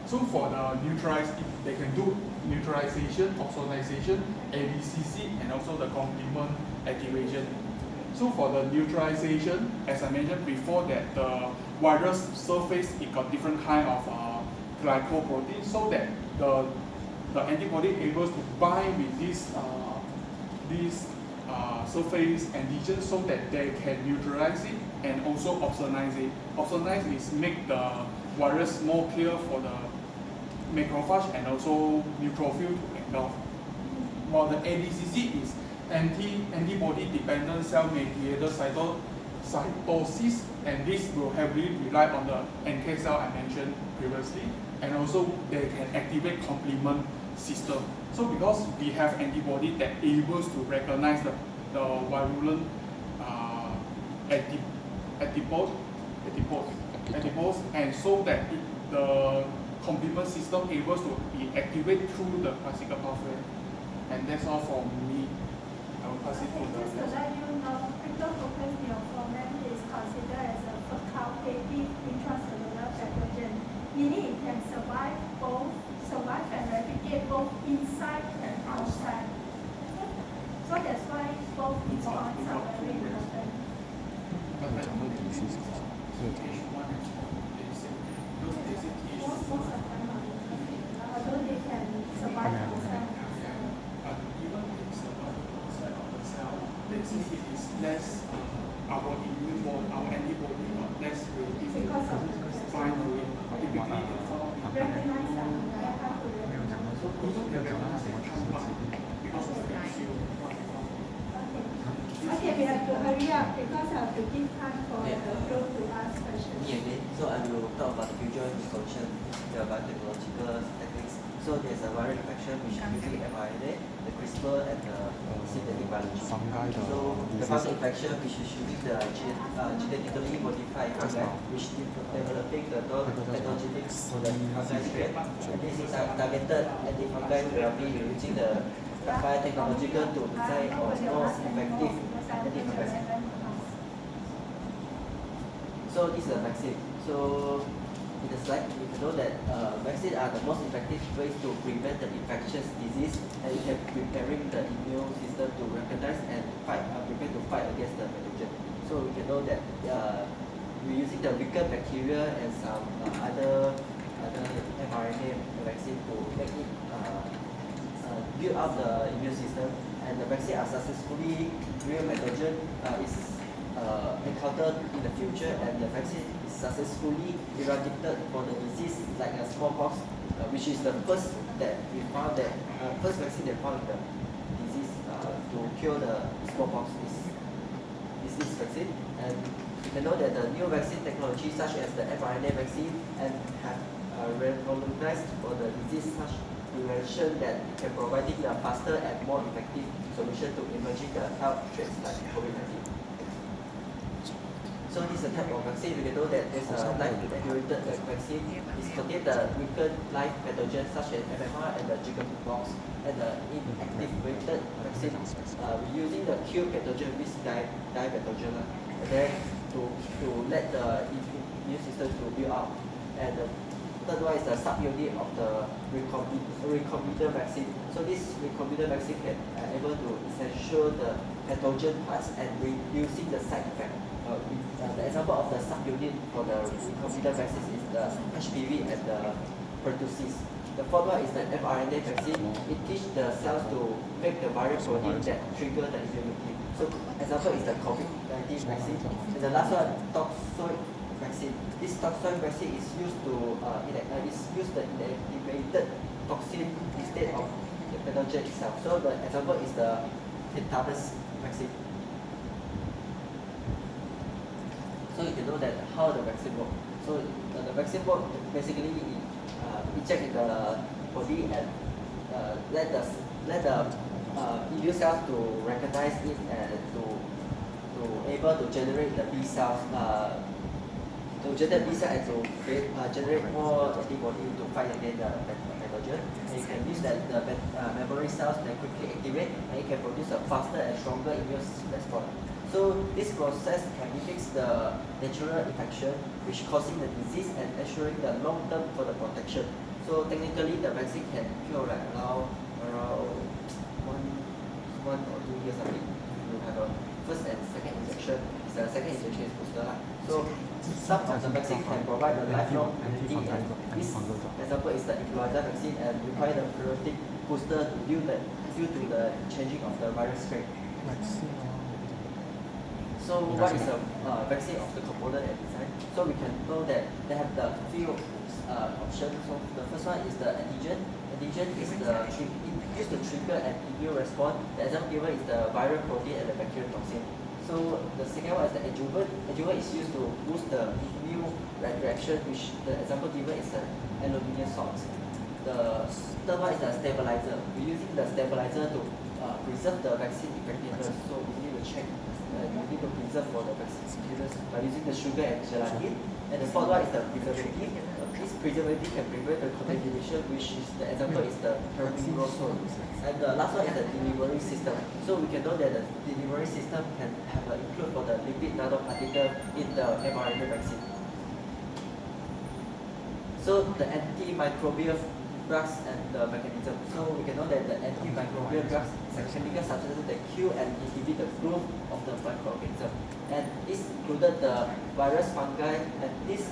So for the they can do neutralization, opsonization, ADCC, and also the complement activation. So for the neutralization, as I mentioned before, that the virus surface it got different kind of glycoprotein, so that the antibody able to bind with this surface antigen, so that they can neutralize it and also opsonize it. Opsonize is make the virus more clear for the macrophage and also neutrophil to engulf. While the ADCC is antibody dependent cell mediated cytosis, and this will heavily rely on the NK cell I mentioned previously, and also they can activate complement system. So because we have antibody that able to recognize the virulent antibodies, and so that the complement system able to be activated through the classical pathway. And that's all from me. I will pass it to Just to let you know, cryptococcal neoformant is considered as a facultative intracellular pathogen, meaning it can survive and replicate both inside and outside. So that's why both points are very important. Most of them are although they can survive outside. Even if survive outside of the cell, let's say it is less our immune body, our antibody got less reactive Because of bind to it. Typically they fall recognize that they have to recognize. so also they recognize they come back because of the issue. Okay, we have to hurry up because I have to give time for the group to ask questions. So I will talk about the future solution, the biotechnological techniques. So there's a viral infection which is using mRNA, the CRISPR, and the synthetic biology. So the fungal infection which is using the genetically modified fungi, which developing the non-pathogenic for the fungi strain. And this is targeted anti-fungal therapy using the biotechnological to design a more effective anti-fungal. So this is a vaccine. So in the slide, you know that vaccines are the most effective ways to prevent the infectious disease, and it can preparing the immune system to recognize and prepare to fight against the pathogen. So we can know that we're using the weaker bacteria and some other mRNA vaccine to make it build up the immune system, and the vaccine are successfully real pathogen is encountered in the future, and the vaccine is successfully eradicated for the disease like a smallpox, which is the first that we found that first vaccine that found the disease to cure the smallpox is this vaccine. And you can know that the new vaccine technology such as the mRNA vaccine and have revolutionized for the disease such prevention that can providing a faster and more effective solution to emerging the health threats like COVID-19. So this is a type of vaccine. We can know that there's a live-attenuated vaccine. It contains the weakened live pathogens such as MMR and the chickenpox, and the inactivated vaccine. We're using the kill pathogen with die pathogen, and then to let the immune system to build up. And the third one is the subunit of the recombinant vaccine. So this recombinant vaccine can able to essential the pathogen parts and reducing the side effect. The example of the subunit for the recombinant vaccine is the HPV and the pertussis. The fourth one is the mRNA vaccine. It teaches the cells to make the viral protein that trigger the immunity. So example is the COVID-19 vaccine. And the last one, toxoid vaccine. This toxoid vaccine is used to the inactivated toxin instead of the pathogen itself. So the example is the tetanus vaccine. So you can know that how the vaccine works. So the vaccine works basically inject in the body and let the immune cells to recognize it and to able to generate the B cells. To generate B cells and to generate more antibody to fight against the pathogen. And you can use the memory cells that quickly activate, and it can produce a faster and stronger immune response. So this process can mimic the natural infection, which causing the disease and ensuring the long term for the protection. So So technically, the vaccine can cure like around one or 2 years. I think you have a first and second injection. The second injection is booster. So some of the vaccine can provide a lifelong immunity. And this example is the influenza vaccine and require the periodic booster due to the changing of the virus strain. So what is the vaccine of the component and design? So we can know that they have the few options. So the first one is the antigen. Antigen is used to trigger an immune response. The example given is the viral protein and the bacterial toxin. So the second one is the adjuvant. Adjuvant is used to boost the immune reaction, which the example given is the aluminum salt. The third one is the stabilizer. We're using the stabilizer to preserve the vaccine effectiveness. So we need to check. You need to preserve for the vaccine effectiveness by using the sugar and gelatin. And the fourth one is the preservative. This preservative can prevent the contamination, which is the example is the permethazole. And the last one is the delivery system. So we can know that the delivery system can have include for the lipid nanoparticle in the mRNA vaccine. So the antimicrobial drugs and the mechanism. So we can know that the antimicrobial drugs is a chemical substance that kill and inhibit the growth of the microorganism. And this included the virus, fungi, and this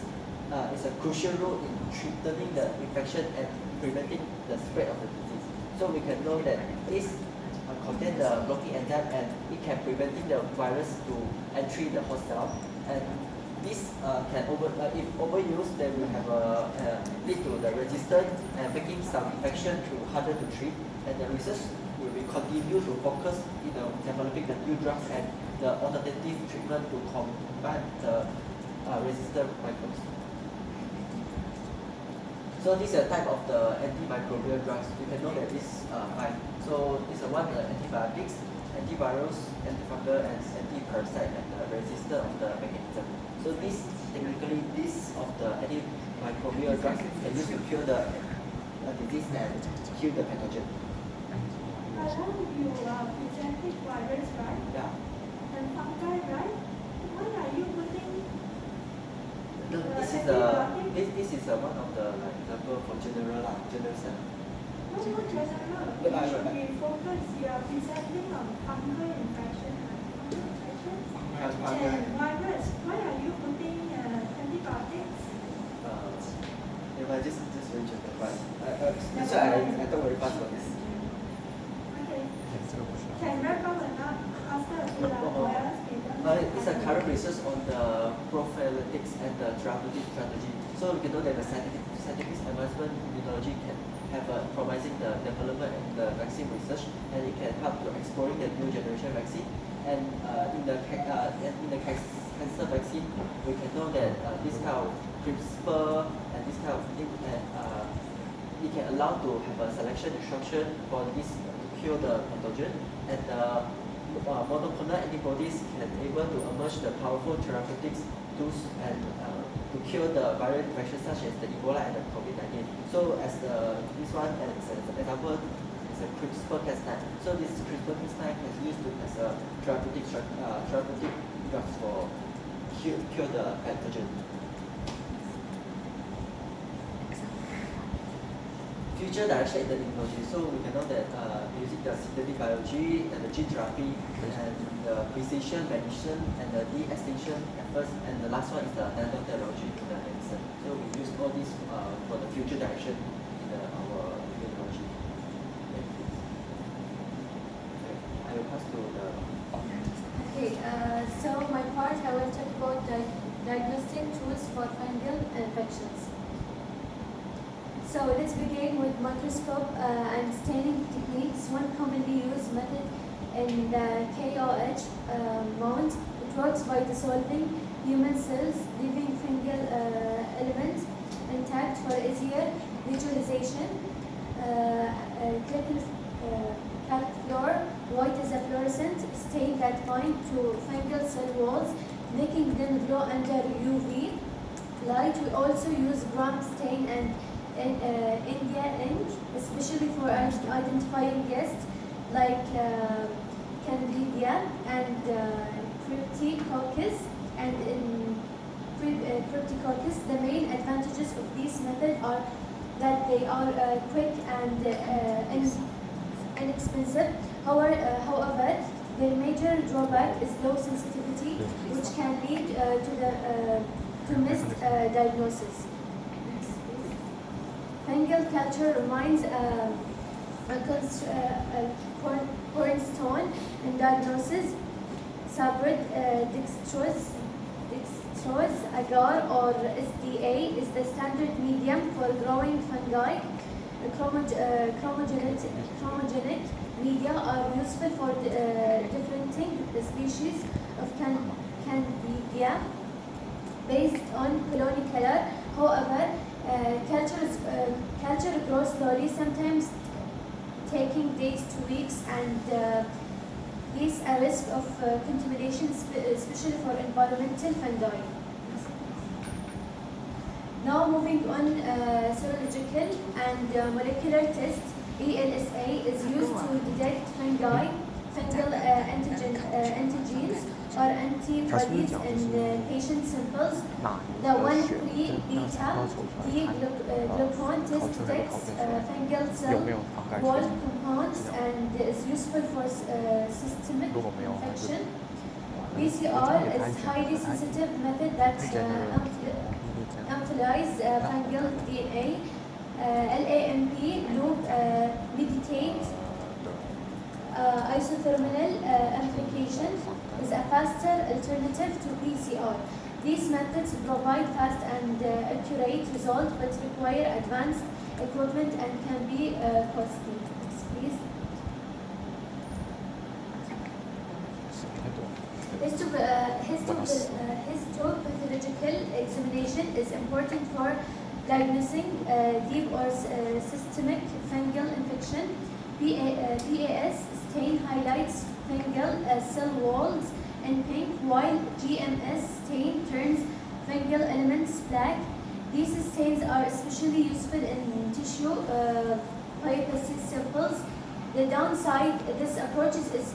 is a crucial role in treating the infection and preventing the spread of the disease. So we can know that this contains the blocking enzyme and it can preventing the virus to entry the host cell. And this can if overused, then will have lead to the resistance and making some infection harder to treat. And the research will be continue to focus in developing the new drugs and the alternative treatment to combat the resistant microbes. So this is a type of the antimicrobial drugs. You can know that this five. So this is one the antibiotics, antivirals, antifungal, and antiparasite, and the resistant of the mechanism. So this technically this of the antimicrobial drugs can use to cure the disease and kill the pathogen. You presented virus, right? Yeah. And fungi, right? Why are you putting This is one of the example for general cell. No, not general. You should be focused. You are presenting on fungal infection, and virus. Why are you putting antibiotics? If I just very general, but that's why I thought very fast about this. Okay. Can wrap up or not after virus? It's a current research on the prophylactics and the therapeutic strategy. So we can know that the scientific advancement in immunology can have promising the development and the vaccine research, and it can help to exploring the new generation vaccine. And in the cancer vaccine, we can know that this kind of CRISPR and this kind of thing it can allow to have a selection instruction for this to cure the pathogen, and monoclonal antibodies can able to emerge the powerful therapeutics tools and to cure the viral infections such as the Ebola and the COVID-19. So as this one as an example is a CRISPR-Cas9. So this CRISPR-Cas9 is used as a therapeutic drugs for cure the pathogen. Future direction in the immunology. So we can know that using the synthetic biology and the gene therapy and the precision medicine and the de-extinction efforts, and the last one is the nanotechnology in the medicine. So we use all these for the future direction in our immunology. Okay. I will pass to the. Okay, so my part I will talk about diagnostic tools for fungal infections. So let's begin with microscope and staining techniques. One commonly used method in the KOH mount. It works by dissolving human cells, leaving fungal elements intact for easier visualization. Califluor white is a fluorescent stain that binds to fungal cell walls, making them glow under UV light. We also use gram stain and India ink, especially for identifying guests like Candida and Cryptococcus and Cryptococcus. The main advantages of this method are that they are quick and inexpensive. However, their major drawback is low sensitivity, which can lead to missed diagnosis. Fungal culture remains a cornerstone in diagnosis. Sabrid, dextrose, agar, or SDA is the standard medium for growing fungi. Chromogenic media are useful for differentiating the species of Candida based on colony color. However, culture grows slowly, sometimes taking days to weeks, and is a risk of contamination, especially for environmental fungi. Now moving on, serological and molecular tests. ELSA is used to detect fungal antigens or antibodies in patient samples. The 1,3-beta T-glucon test detects fungal cell wall compounds and is useful for systemic infection. PCR is highly sensitive method that amplifies fungal DNA. LAMP loop mediate isothermal amplification is a faster alternative to PCR. These methods provide fast and accurate results, but require advanced equipment and can be costly. Please. Histopathological examination is important for diagnosing deep or systemic fungal infection. PAS stain highlights fungal cell walls in pink, while GMS stain turns fungal elements black. These stains are especially useful in tissue biopsy samples. The downside, this approach is